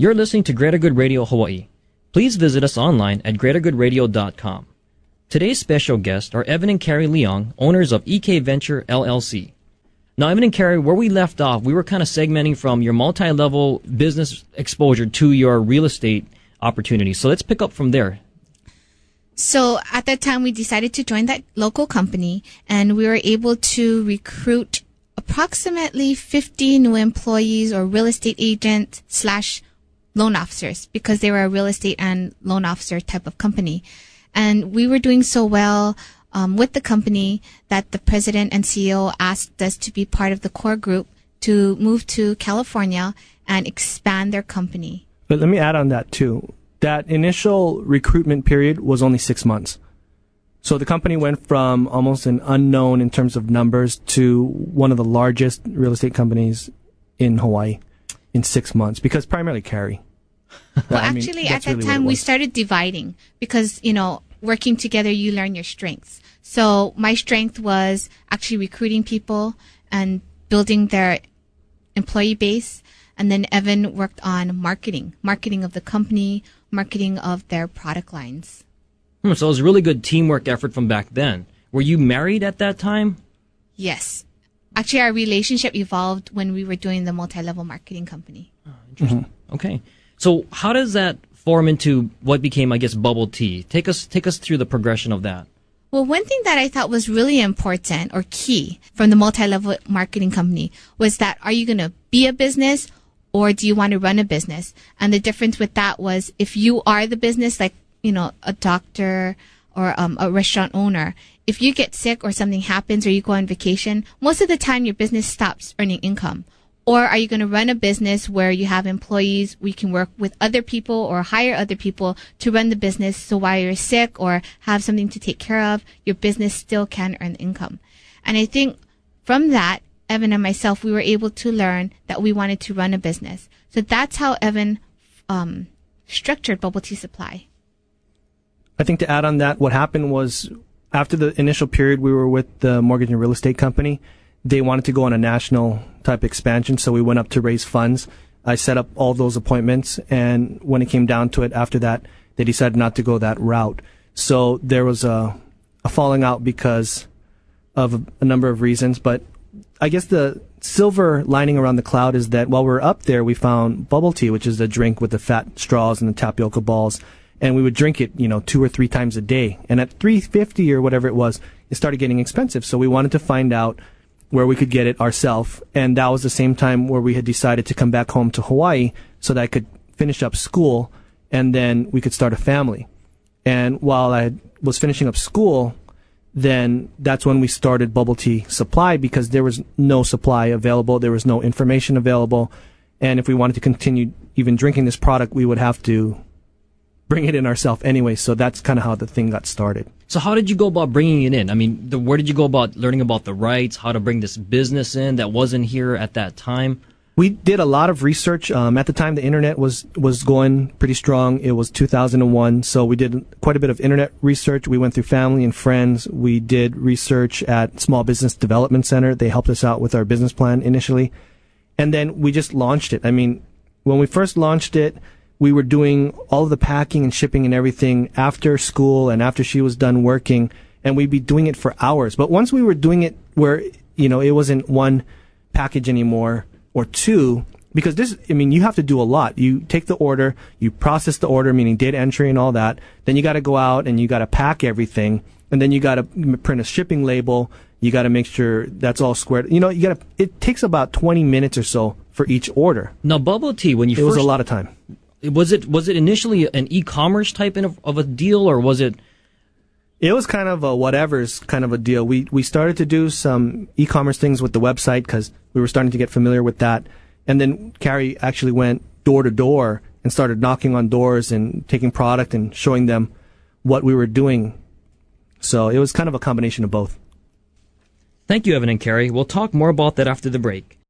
You're listening to Greater Good Radio Hawaii. Please visit us online at greatergoodradio.com. Today's special guests are Evan and Kari Leong, owners of EK Venture LLC. Now, Evan and Kari, where we left off, we were kind of segmenting from your multi-level business exposure to your real estate opportunities. So let's pick up from there. So at that time, we decided to join that local company, and we were able to recruit approximately 50 new employees or real estate agents / loan officers, because they were a real estate and loan officer type of company. And we were doing so well with the company that the president and CEO asked us to be part of the core group to move to California and expand their company. But let me add on that too. That initial recruitment period was only 6 months. So the company went from almost an unknown in terms of numbers to one of the largest real estate companies in Hawaii in 6 months, because primarily Kari. Well, actually, at that time, we started dividing because, working together, you learn your strengths. So my strength was actually recruiting people and building their employee base. And then Evan worked on marketing of the company, marketing of their product lines. So it was a really good teamwork effort from back then. Were you married at that time? Yes. Actually, our relationship evolved when we were doing the multi-level marketing company. Oh, interesting. Mm-hmm. Okay. So how does that form into what became, I guess, bubble tea? Take us through the progression of that. Well, one thing that I thought was really important or key from the multi-level marketing company was that, are you going to be a business or do you want to run a business? And the difference with that was, if you are the business, like, a doctor or a restaurant owner, if you get sick or something happens or you go on vacation, most of the time your business stops earning income. Or are you going to run a business where you have employees, where you can work with other people or hire other people to run the business, so while you're sick or have something to take care of, your business still can earn income? And I think from that, Evan and myself, we were able to learn that we wanted to run a business. So that's how Evan structured Bubble Tea Supply. I think to add on that, what happened was, after the initial period we were with the mortgage and real estate company, they wanted to go on a national type expansion, so we went up to raise funds. I set up all those appointments, and when it came down to it after that, they decided not to go that route. So there was a falling out because of a number of reasons, but I guess the silver lining around the cloud is that while we were up there, we found bubble tea, which is a drink with the fat straws and the tapioca balls, and we would drink it, 2 or 3 times a day. And at $3.50 or whatever it was, it started getting expensive. So we wanted to find out where we could get it ourselves. And that was the same time where we had decided to come back home to Hawaii so that I could finish up school and then we could start a family. And while I was finishing up school, then that's when we started Bubble Tea Supply, because there was no supply available. There was no information available. And if we wanted to continue even drinking this product, we would have to bring it in ourselves anyway. So that's kind of how the thing got started. So how did you go about bringing it in? I mean, where did you go about learning about the rights, how to bring this business in that wasn't here at that time? We did a lot of research. At the time, the internet was going pretty strong. It was 2001, so we did quite a bit of internet research. We went through family and friends. We did research at Small Business Development Center. They helped us out with our business plan initially. And then we just launched it. I mean, when we first launched it, we were doing all of the packing and shipping and everything after school and after she was done working, and we'd be doing it for hours. But once we were doing it where, it wasn't one package anymore or two, because you have to do a lot. You take the order, you process the order, meaning data entry and all that. Then you got to go out and you got to pack everything, and then you got to print a shipping label. You got to make sure that's all squared. It takes about 20 minutes or so for each order. Now, bubble tea, it was a lot of time. Was it initially an e-commerce type of a deal, or was it? It was kind of a whatever's kind of a deal. We started to do some e-commerce things with the website because we were starting to get familiar with that. And then Kari actually went door to door and started knocking on doors and taking product and showing them what we were doing. So it was kind of a combination of both. Thank you, Evan and Kari. We'll talk more about that after the break.